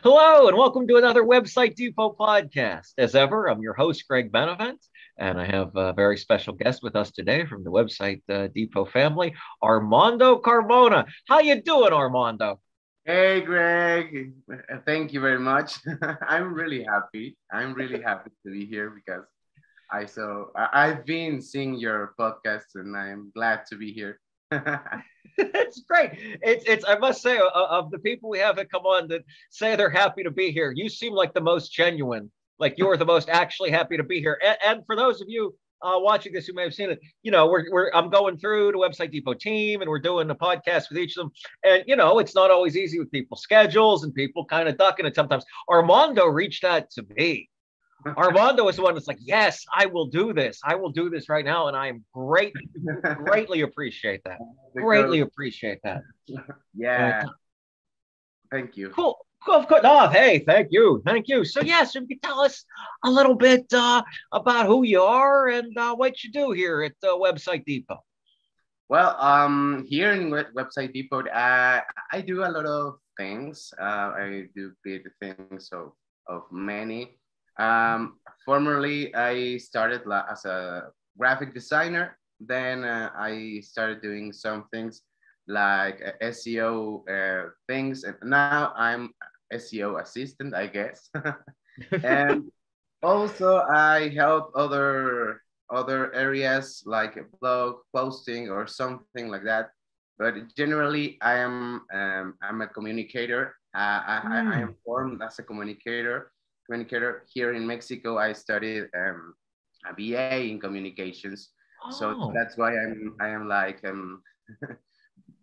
Hello, and welcome to another Website Depot podcast. As ever, I'm your host, Greg Benevent, and I have a very special guest with us today from the Website Depot family, Armando Carmona. How you doing, Armando? Hey Greg, thank you very much. I'm really happy. I'm really happy to be here because I've been seeing your podcast and I'm glad to be here. It's great. It's I must say, of the people we have that come on that say they're happy to be here, you seem like the most genuine. Like you're the most actually happy to be here. And for those of you watching this who may have seen it, we're I'm going through the Website Depot team and we're doing a podcast with each of them. And it's not always easy with people's schedules and people kind of ducking it sometimes. Armando reached out to me. Armando is the one that's like, yes, I will do this. I will do this right now. And I am greatly appreciate that. Because Greatly appreciate that. yeah, thank you. Cool. Cool. Of course. Oh, hey, thank you. Thank you. So, yes, you can tell us a little bit about who you are and what you do here at Website Depot. Well, here in Website Depot, I do a lot of things. I do big things of many. Formerly, I started as a graphic designer. Then I started doing some things like SEO things, and now I'm SEO assistant, I guess. And also, I help other areas like blog posting or something like that. But generally, I'm a communicator. I am Mm. formed as a communicator here in Mexico. I studied a BA in communications, so Oh, that's why I am like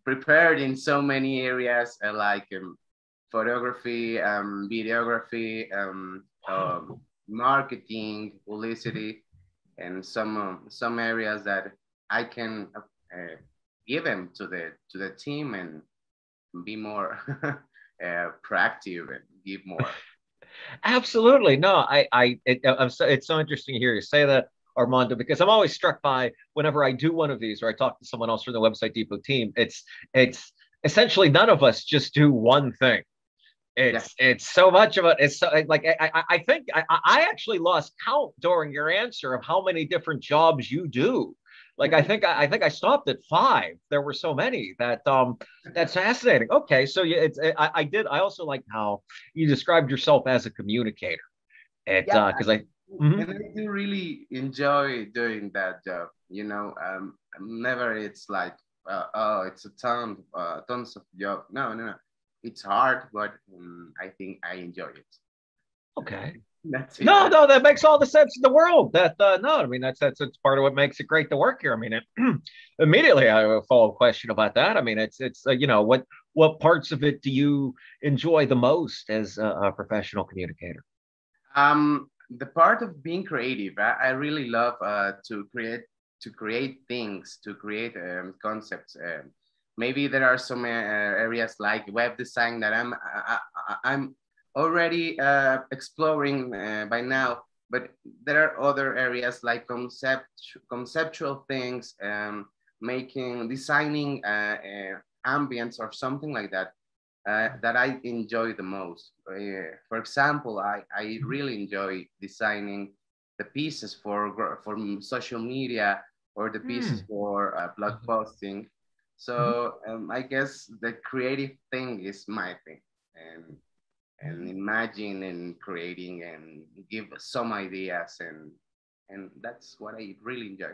prepared in so many areas like photography, videography, wow. marketing, publicity, and some areas that I can give them to the team and be more proactive and give more. Absolutely. No, it's so interesting to hear you say that, Armando, because I'm always struck by whenever I do one of these or I talk to someone else from the Website Depot team, it's essentially none of us just do one thing. Yeah, It's so much of it. It's so, like I think I actually lost count during your answer of how many different jobs you do. Like I think I stopped at five. There were so many that's fascinating. Okay, so yeah, I did. I also like how you described yourself as a communicator. It yeah, because I mhm. and I do really enjoy doing that job. You know, never it's like oh, it's a tons of job. No, no, no. It's hard, but I think I enjoy it. Okay. That's it. No, no, that makes all the sense in the world. That no, I mean that's part of what makes it great to work here. I mean, immediately I have a follow up question about that. I mean, it's what parts of it do you enjoy the most as a professional communicator? The part of being creative, I really love to create things, to create concepts. Maybe there are some areas like web design that I'm already exploring by now, but there are other areas like conceptual things, making designing ambience or something like that that I enjoy the most. For example, I really enjoy designing the pieces for social media or the pieces Hmm. for blog posting. Mhm. So I guess the creative thing is my thing, and imagine and creating and give some ideas and that's what I really enjoy.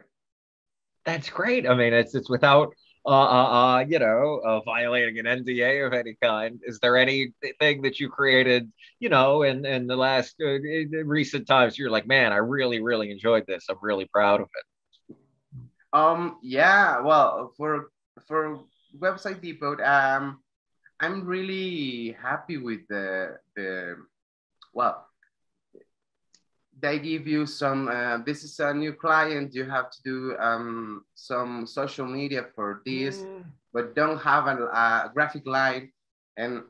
That's great. I mean, it's without violating an NDA of any kind. Is there anything that you created, in the last recent times? You're like, man, I really, really enjoyed this. I'm really proud of it. Yeah, well, for website depot, I'm really happy with the well, they give you some this is a new client, you have to do some social media for this, Mm, but don't have a graphic line. And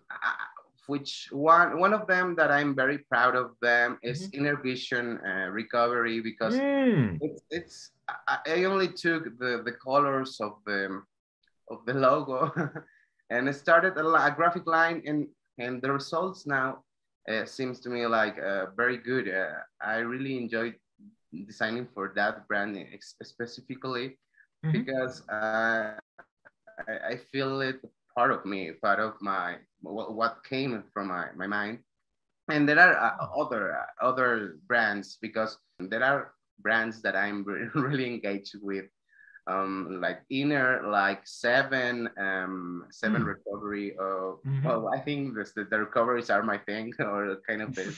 which one of them that I'm very proud of them is mhm. inner vision recovery, because Mm, it's I only took the colors of the logo and I started a graphic line, and the results now. seems to me like very good. I really enjoyed designing for that brand specifically Mhm. because I feel it part of me, part of my what came from my mind. And there are other brands because there are brands that I'm really engaged with, like Inner, like Seven Mm. Recovery. Mhm. Well, I think the recoveries are my thing, or kind of this.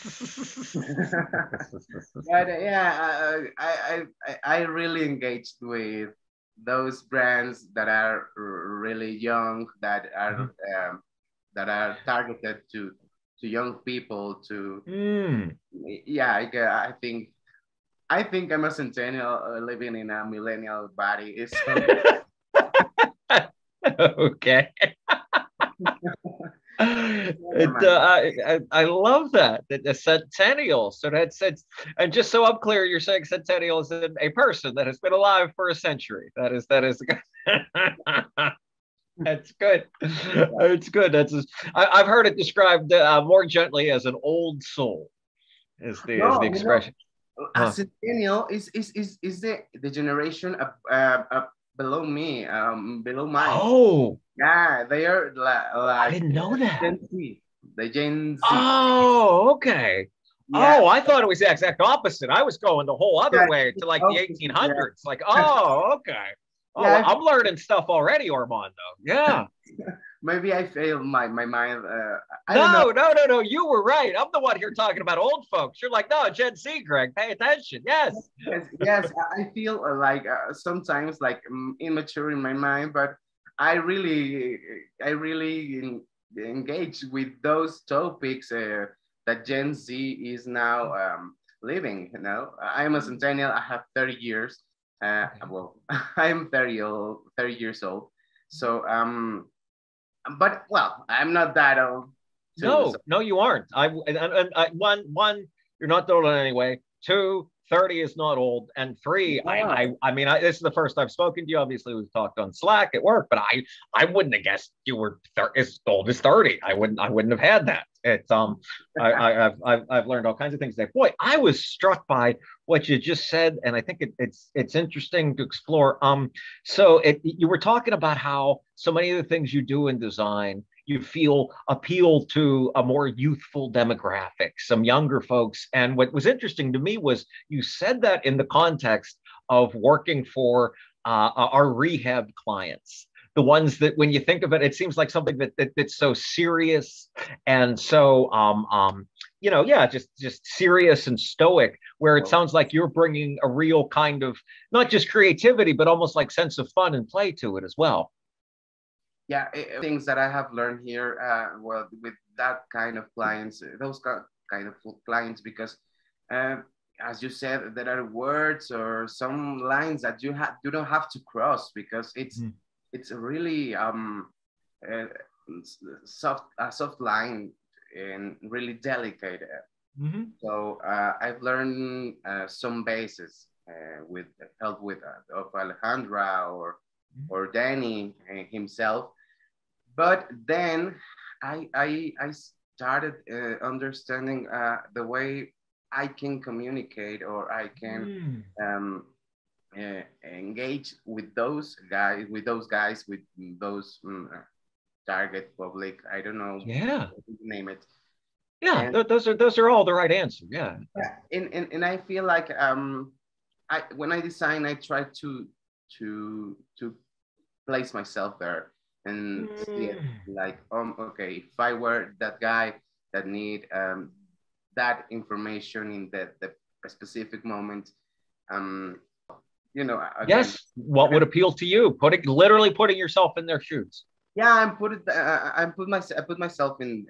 But yeah, I really engaged with those brands that are really young, Mhm. that are targeted to young people. To Mm. yeah, I think I'm a centennial living in a millennial body. So Okay. never It, mind. I love that the centennial. So that's it's and just so I'm clear, you're saying centennial is a person that has been alive for a century. That is that's good. Yeah. It's good. I've heard it described more gently as an old soul. Is the No, expression? a Huh. centennial is the generation below me, below mine. Oh, Yeah, they are I like didn't know that. Gen Z, the Gen Z. Oh, okay. Yeah, Oh, I thought it was the exact opposite. I was going the whole other yeah, way to like the yeah, 1800s. Like, oh, okay. Oh, well, yeah. I'm learning stuff already, Armando. Yeah. Maybe I failed my mind. I don't know. No, no, no, no. You were right. I'm the one here talking about old folks. You're like, no, Gen Z, Greg. Pay attention. Yes. Yes, yes, I feel like sometimes like immature in my mind, but I really, I really engage with those topics that Gen Z is now living. You know, I'm a centennial. I have 30 years. Okay. Well, I'm 30 years old. So, but well, I'm not that old too. So No, no, you aren't. One, you're not old in any way. Two, 30 is not old. And three, yeah, this is the first I've spoken to you. Obviously, we've talked on Slack at work, but I wouldn't have guessed you were as old as 30. I wouldn't have had that. It's I've learned all kinds of things today. Boy, I was struck by what you just said, and I think it's interesting to explore. You were talking about how so many of the things you do in design you feel appeal to a more youthful demographic, some younger folks. And what was interesting to me was you said that in the context of working for our rehab clients. The ones that, when you think of it, it seems like something that's so serious and so, yeah, just serious and stoic. Where it well, sounds like you're bringing a real kind of not just creativity, but almost like sense of fun and play to it as well. yeah, things that I have learned here, well, with that kind of clients, kind of clients, because uh, as you said, there are words or some lines that you don't have to cross because Mm-hmm. it's a really uh, soft line and really delicate. Mm-hmm. So I've learned some bases with help with of Alejandra or Danny himself. But then I started understanding the way I can communicate or I can Mm. engage with with those target public. I don't know, Yeah. name it. Yeah, And those are all the right answer. Yeah. yeah, and I feel like I when I design, I try to place myself there and see it Mm. like, okay, if I were that guy that need that information in the specific moment, um, again, Yes. What would appeal to you? Literally putting yourself in their shoes. yeah, I put myself in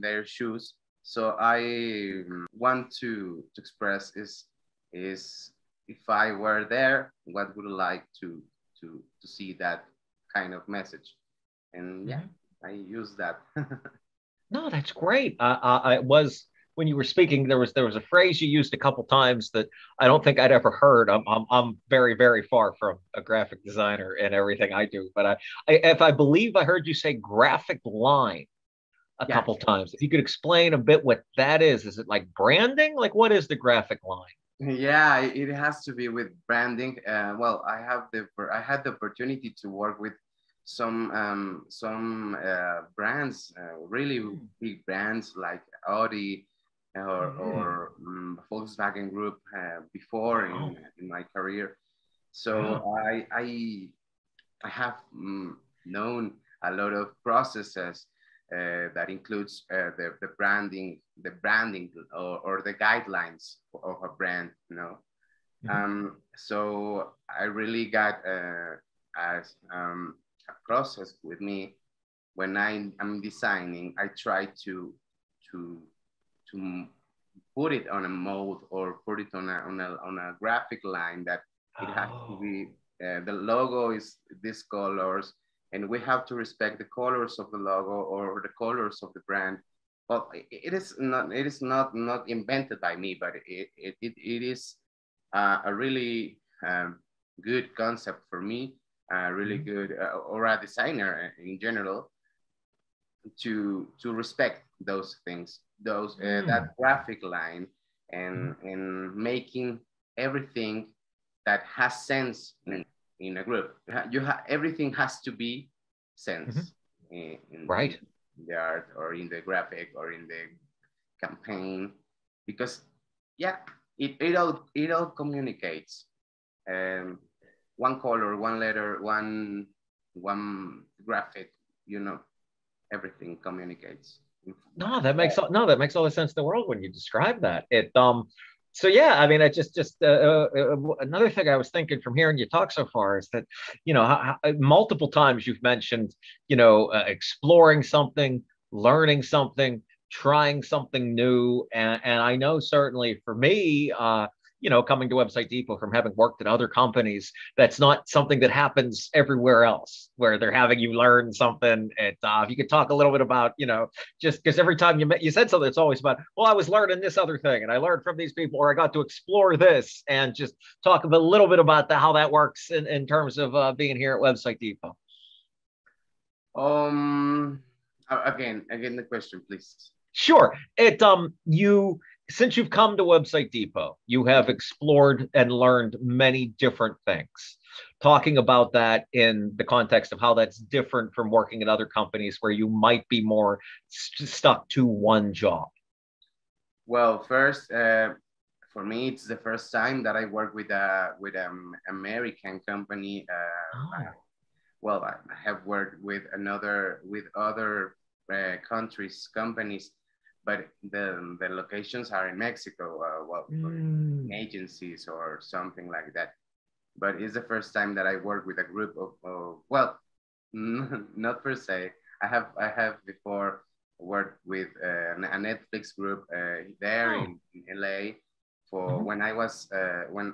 their shoes. So I want to express is if I were there, what would I like to see that kind of message? And yeah, Mhm. I use that. No, that's great. I was when you were speaking, there was a phrase you used a couple times that I don't think I'd ever heard. I'm very very far from a graphic designer and everything I do, but if I believe I heard you say graphic line. a Yeah, couple times. If you could explain a bit what that is it like branding? Like what is the graphic line? yeah, it has to be with branding. Well, I had the opportunity to work with some brands, really Mm. big brands like Audi Mm. Volkswagen Group before Wow. in my career. Yeah. So I have known a lot of processes that includes the branding or the guidelines of a brand, you know. Mhm. So I really got as a process with me when am designing. I try to to put it on a mold or put it on a graphic line that it has to Oh. be the logo is these colors, and we have to respect the colors of the logo or the colors of the brand. Well, it is not invented by me, but it is a really good concept for me, really Mhm. good or a designer in general to respect those things, those Mm. that graphic line, Mhm. and making everything that has sense in a group. Everything has to be Mhm. sense in Right. the art or in the graphic or in the campaign, because yeah, it all communicates. Um, one color, one letter, one graphic, you know, everything communicates. No, that makes all the sense in the world when you describe that. So yeah, I mean, I another thing I was thinking from hearing you talk so far is that, multiple times you've mentioned, exploring something, learning something, trying something new, and I know certainly for me, coming to Website Depot from having worked at other companies, that's not something that happens everywhere else where they're having you learn something. If you could talk a little bit about, just because every time you said something, it's always about, well, I was learning this other thing and I learned from these people, or I got to explore this, and just talk a little bit about how that works in terms of being here at Website Depot. Um, again, the question, please. Sure. You since you've come to Website Depot, you have explored and learned many different things. Talking about that in the context of how that's different from working at other companies where you might be more stuck to one job. Well, first, for me, it's the first time that I work with American company. Oh. Well, I have worked with other countries companies, but the locations are in Mexico. Or in Mm. agencies or something like that. But it's the first time that I work with a group of well, not per se. I have before worked with a Netflix group there Oh. in LA for Mhm. when I was when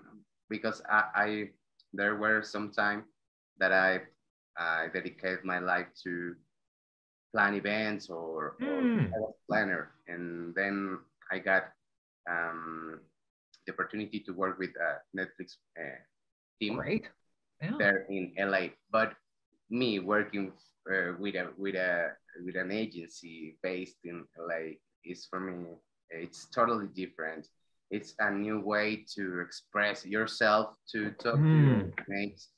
because I there were some time that I dedicated my life to plan events or Mm. I was a planner, and then I got um, the opportunity to work with a Netflix team Great. Yeah. there in LA. But me working with an agency based in LA is for me it's totally different. It's a new way to express yourself, to talk to your Mm. mates.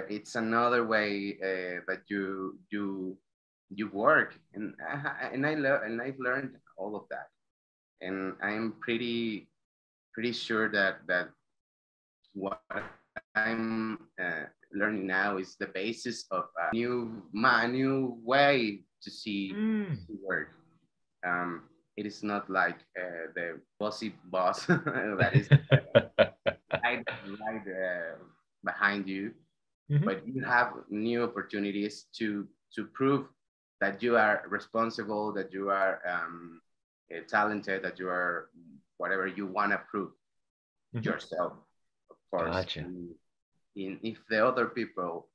It's another way that you work, and I've learned all of that, and I'm pretty sure that what I'm learning now is the basis of my new way to Mm. see work. Um, it is not like the bossy boss that is right behind you, Mhm. but you have new opportunities to prove that you are responsible, that you are talented, that you are whatever you want to prove Mhm. yourself, of course. Gotcha. If the other people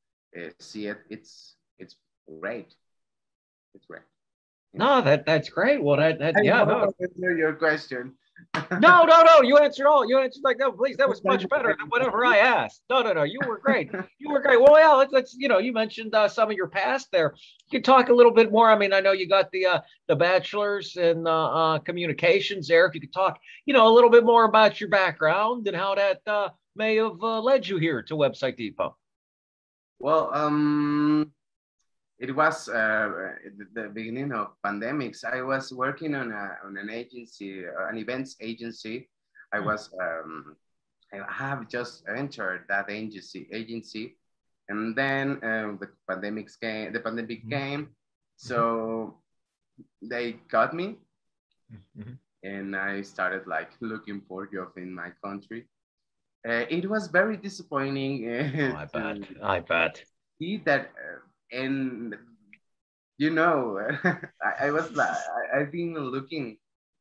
see it, it's great. It's great. Yeah. No, that's great. Well, that I yeah, hope no, I answered your question. No. You answered all. You answered like, no, please. That was much better than whatever I asked. No. You were great. You were great. Well, yeah. Let's you mentioned some of your past there. You could talk a little bit more. I mean, I know you got the bachelor's in communications there. If you could talk, a little bit more about your background and how that may have led you here to Website Depot. Well, it was the beginning of pandemics. I was working on an agency, an events agency. I was I have just entered that agency, and then the pandemic came. The pandemic came, so they got me, and I started like looking for a job in my country. It was very disappointing. I bet. See that, and I've been looking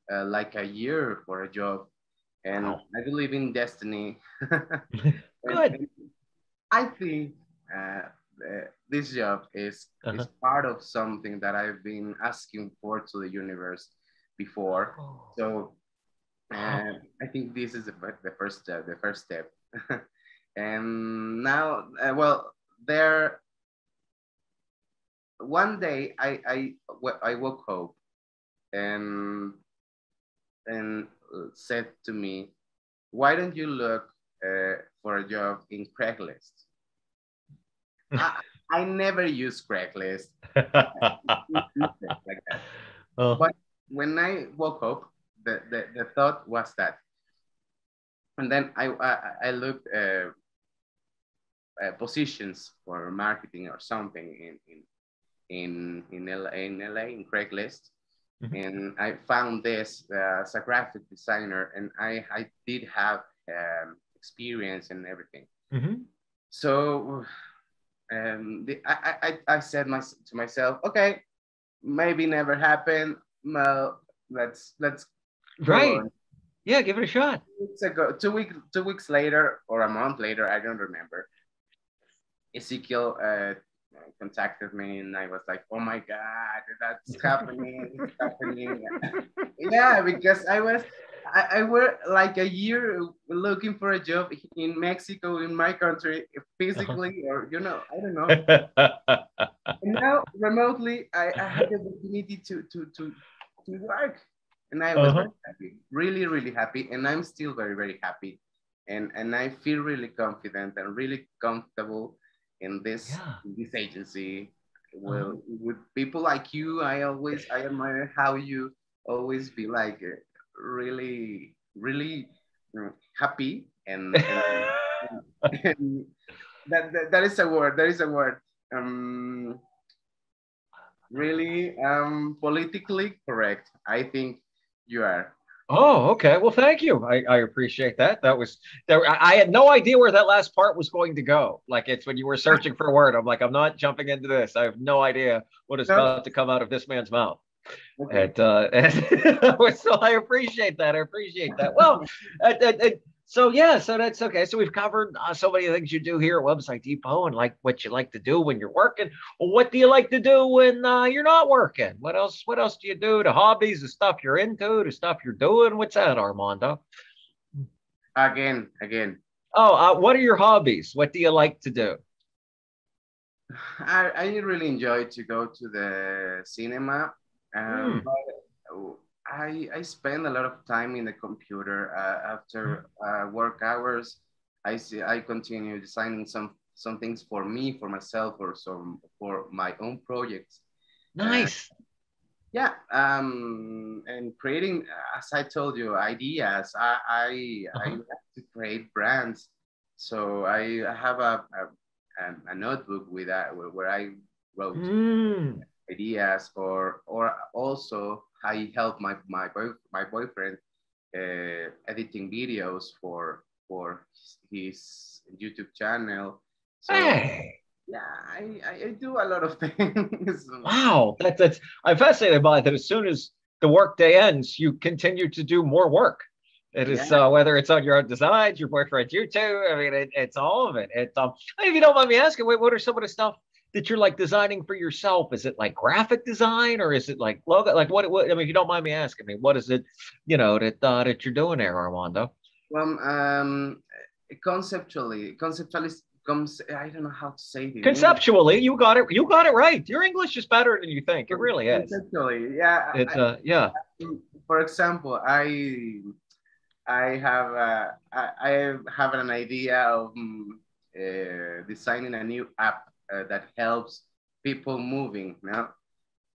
like a year for a job, and Wow. I believe in destiny. Good. And I think this job is part of something that I've been asking for to the universe before. So I think this is the first step. The first step. And now, well, there. One day I woke up and said to me, "Why don't you look for a job in Craigslist?" I never use Craigslist like that. But when I woke up, the thought was that, and then I looked positions for marketing or something in LA in Craigslist, and I found this as a graphic designer, and I did have experience and everything. So I said to myself, okay, maybe never happened. Well, let's right. On. Yeah, give it a shot. 2 weeks later or a month later, I don't remember. Ezekiel contacted me, and I was like, "Oh my God, that's happening! It's happening!" Yeah, because I were like a year looking for a job in Mexico, in my country, physically, or I don't know. And now remotely, I had the opportunity to work, and I was very happy, really, really happy, and I'm still very, very happy, and I feel really confident and really comfortable in this agency. Well, with people like you, I admire how you always be like really, really happy, and that is a word. That is a word. Really politically correct. I think you are. Oh, okay. Well, thank you. I appreciate that. I had no idea where that last part was going to go. Like, it's when you were searching for a word. I'm like, I'm not jumping into this. I have no idea what is about to come out of this man's mouth. Okay. So I appreciate that. Well, so that's okay. So we've covered so many things you do here at Website Depot, and like what you like to do when you're working. Well, what do you like to do when you're not working? What else do you do? The hobbies, the stuff you're into, the stuff you're doing. What's that, Armando? Again. Oh, what are your hobbies? What do you like to do? I really enjoy to go to the cinema. But I spend a lot of time in the computer after work hours. I continue designing some things for me, for myself, or for my own projects. Nice. And creating, as I told you, ideas. I like to create brands, so I have a notebook with that where I wrote ideas, or also I help my boyfriend editing videos for his YouTube channel. So yeah, I do a lot of things. Wow, that's I'm fascinated by that. As soon as the work day ends, you continue to do more work. It is whether it's on your own designs, your boyfriend's YouTube. I mean, it's all of it. If you don't mind me asking, what are some of the stuff that you're like designing for yourself? Is it like graphic design or is it like logo? Like what I mean, if you don't mind me asking me, what is it, that you're doing there, Armando? Well, conceptually comes. I don't know how to say it in English. Conceptually, you got it. You got it right. Your English is better than you think. It really is. Conceptually, yeah. It's yeah. For example, I have an idea of designing a new app that helps people moving now,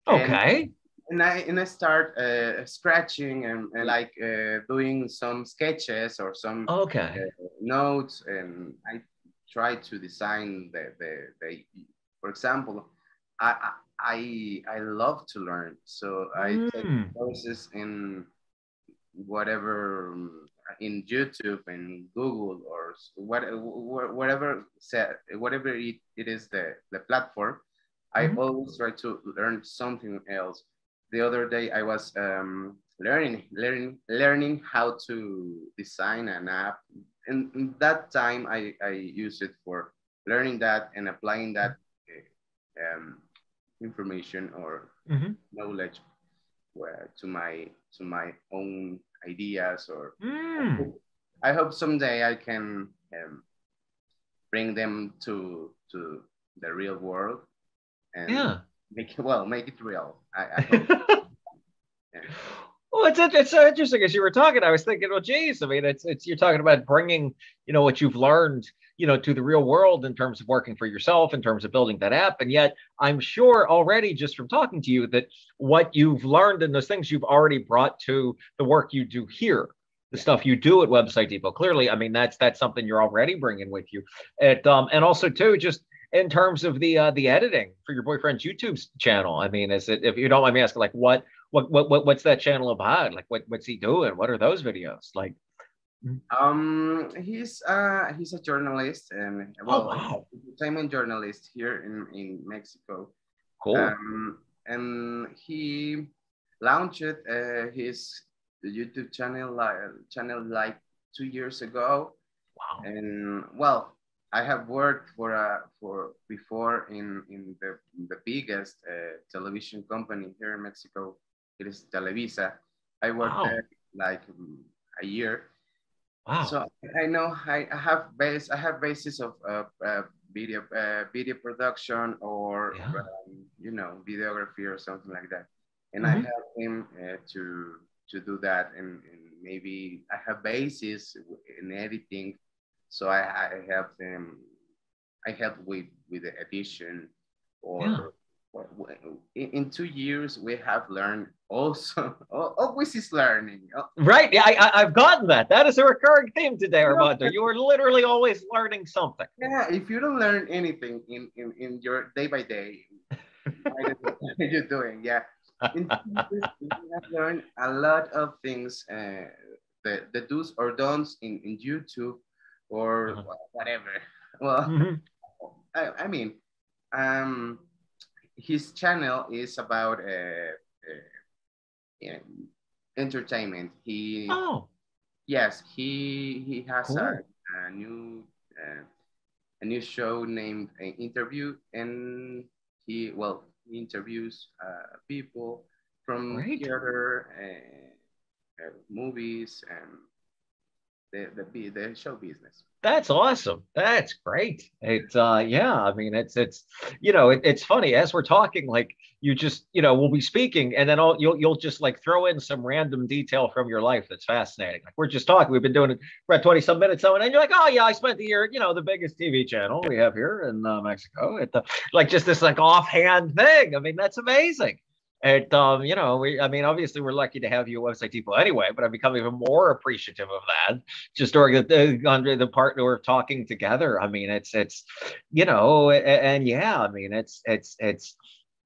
and Okay. I start scratching and like doing some sketches or some Okay. notes, and I try to design the for example, I love to learn, so I take Mm. courses in whatever in YouTube and Google or whatever set whatever it is the platform. I Mhm. always try to learn something else. The other day I was learning how to design an app, and in that time I use it for learning that and applying that um, information or Mhm. knowledge to my own ideas. Or Mm. I hope someday I can bring them to the real world and Yeah. make it real. I hope. Yeah. Well, it's so interesting as you were talking. I was thinking, well, geez, I mean, it's you're talking about bringing, what you've learned, to the real world in terms of working for yourself, in terms of building that app, and yet I'm sure already just from talking to you that what you've learned and those things you've already brought to the work you do here, the Yeah. stuff you do at Website Depot. Clearly, I mean, that's something you're already bringing with you. And also too, just in terms of the editing for your boyfriend's YouTube channel. I mean, is it, if you don't mind me asking, like what's that channel about? Like what's he doing? What are those videos like? He's a journalist and Oh well, wow, entertainment journalist here in Mexico. cool. And he launched his YouTube channel like 2 years ago. Wow. And well, I have worked for before in the biggest television company here in Mexico. It is Televisa. I worked Wow. there like a year, Wow. so I know I have basis of video production or Yeah. videography or something like that, and I Hmm. help him to do that, and maybe I have basis in editing, so I help them. I help with the edition, Yeah. or in 2 years we have learned also. Always is learning. Right. Yeah, I've gotten that. That is a recurring theme today, Armando. You are literally always learning something. Yeah, if you don't learn anything in your day by day, what are you doing? Yeah, in 2 years, you have learned a lot of things, the do's or don'ts in YouTube or Uh-huh. whatever. Well, Hmm. I mean, um, his channel is about yeah, entertainment. Oh, Yes, he has cool. a new a new show named Interview, and he interviews people from Great. theater, movies, and the show business. That's awesome. That's great. It's yeah, I mean it's it's funny as we're talking, like you just, we'll be speaking and then you'll just like throw in some random detail from your life that's fascinating. Like we're just talking, we've been doing it for about 20 some minutes so, and then you're like, "Oh yeah, I spent the year, the biggest TV channel we have here in Mexico." Like just this like offhand thing. I mean, that's amazing. I mean, obviously we're lucky to have you at Website Depot anyway, but I've become even more appreciative of that just during under the part that we're talking together. I mean, it's and yeah, I mean, it's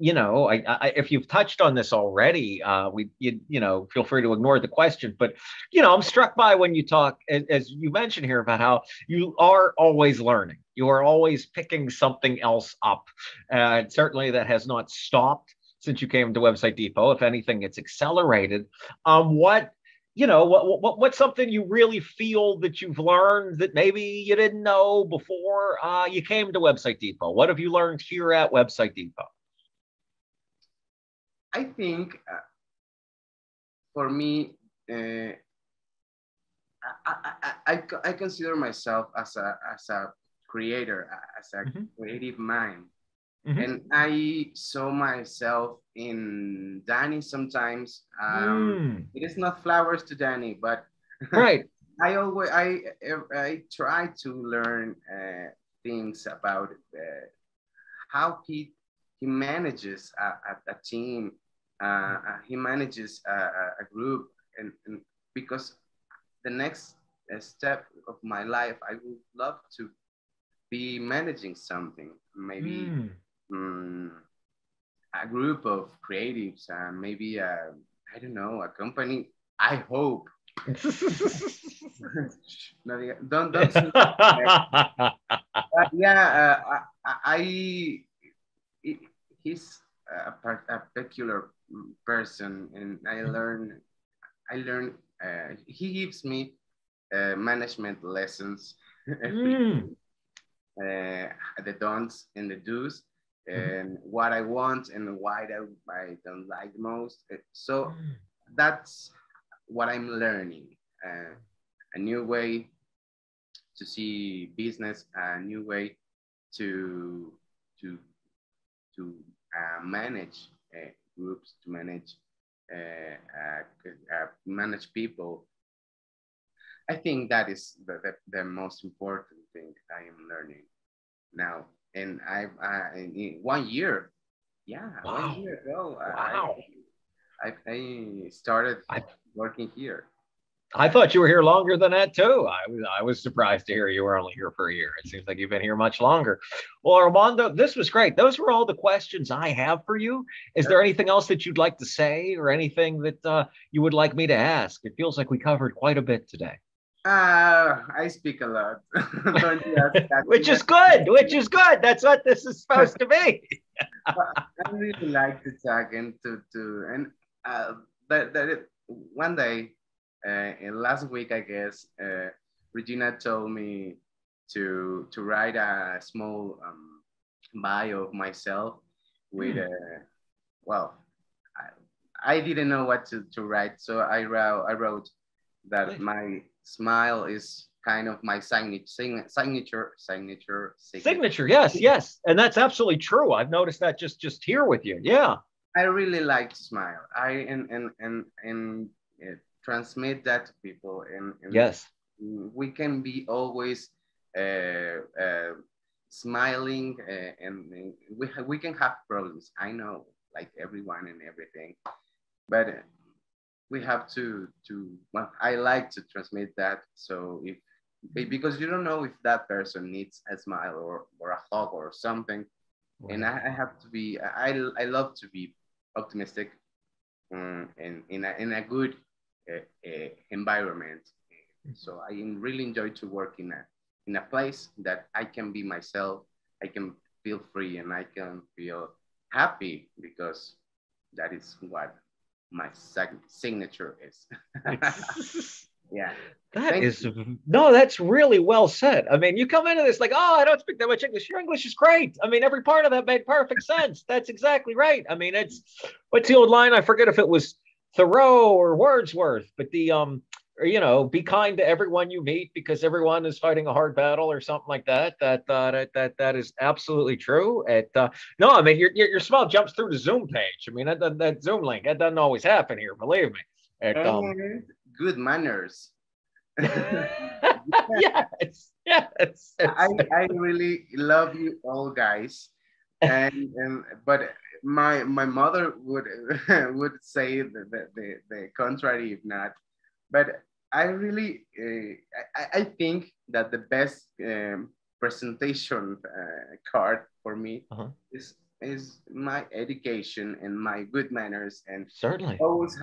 if you've touched on this already, feel free to ignore the question, but I'm struck by when you talk, as you mentioned here, about how you are always learning, you are always picking something else up, and certainly that has not stopped since you came to Website Depot. If anything, it's accelerated. What what's something you really feel that you've learned that maybe you didn't know before you came to Website Depot? What have you learned here at Website Depot? I think for me, uh, I consider myself as a creator, as a Mm-hmm. creative mind. Mm-hmm. And I saw myself in Danny sometimes. Mm. It is not flowers to Danny, but Right. I try to learn things about how he manages a team, he manages a group, and because the next step of my life, I would love to be managing something, maybe Mm. um, a group of creatives, maybe I don't know, a company. I hope. No, yeah, don't say that. Yeah, he- he's a peculiar person, and I learn. He gives me management lessons every Mm. uh, the don'ts and the do's, Mhm. and what I want and why I don't like most. So Mm. that's what I'm learning. A new way to see business, a new way to to manage groups, to manage people. I think that is the most important thing I am learning now. And in 1 year, yeah, one Wow. year ago, Wow. I started I working here. I thought you were here longer than that too. I was surprised to hear you were only here for a year. It seems like you've been here much longer. Well, Armando, this was great. Those were all the questions I have for you. Is there anything else that you'd like to say, or anything that you would like me to ask? It feels like we covered quite a bit today. I speak a lot. Don't you ask that to Which me? is good. Which is good. That's what this is supposed to be. But I really like to talk and and uh, one day, in last week, I guess, Regina told me to write a small bio of myself with Hmm. well, I didn't know what to write, so I wrote that Please. my smile is kind of my signature. Signature. Yes, yes. And that's absolutely true. I've noticed that just here with you. Yeah. I really like to smile. I and transmit that to people, and Yes. we can be always smiling, and we can have problems. I know, like everyone and everything, but we have to. Well, I like to transmit that. So if because you don't know if that person needs a smile or a hug or something, and Right. I have to be. I love to be optimistic, and in a good environment. So I really enjoy to work in a place that I can be myself. I can feel free and I can feel happy because that is what my signature is. Yeah. That Thank is you. no, that's really well said. I mean, you come into this like, oh, I don't speak that much English. Your English is great. I mean, every part of that made perfect sense. That's exactly right. I mean, it's what's the old line? I forget if it was Thoreau or Wordsworth, but or, be kind to everyone you meet because everyone is fighting a hard battle or something like that. That is absolutely true. No, I mean, your smile jumps through the Zoom page. I mean, that Zoom link that doesn't always happen here. Believe me. It And good manners. yes, yes. I really love you all guys, and but my mother would would say the contrary if not, but I really I think that the best presentation card for me Uh-huh. is is my education and my good manners, and Certainly. always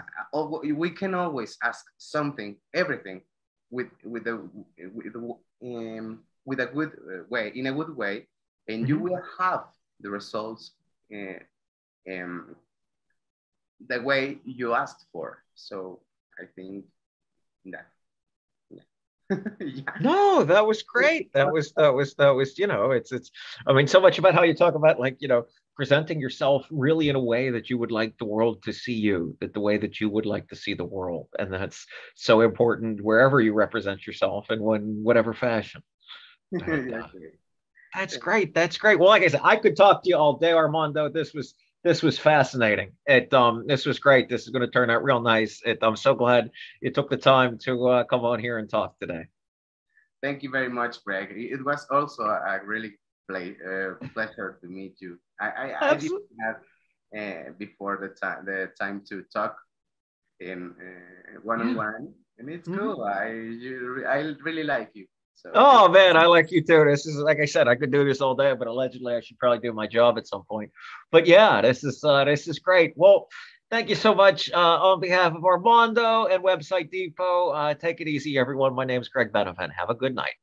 we can always ask something everything with a with a good way, in a good way, and you Mhm. will have the results uh, um, the way you asked for. So I think Yeah. Yeah. No, that was great. That was, it's I mean, so much about how you talk about, like, presenting yourself really in a way that you would like the world to see you, that the way that you would like to see the world. And that's so important wherever you represent yourself and when whatever fashion. But Okay. that's great. That's great. Well, like I said, I could talk to you all day, Armando. This was fascinating. This was great. This is going to turn out real nice. I'm so glad you took the time to come on here and talk today. Thank you very much, Greg. It was also a really pleasure to meet you. I didn't Absolutely. have before the time to talk in one on Yeah. one, and it's Mhm. cool. I really like you. So thank Oh man, I like you too. This is, like I said, I could do this all day, but allegedly I should probably do my job at some point. But yeah, this is great. Well, thank you so much on behalf of Armando and Website Depot. Take it easy, everyone. My name is Greg Benevent. Have a good night.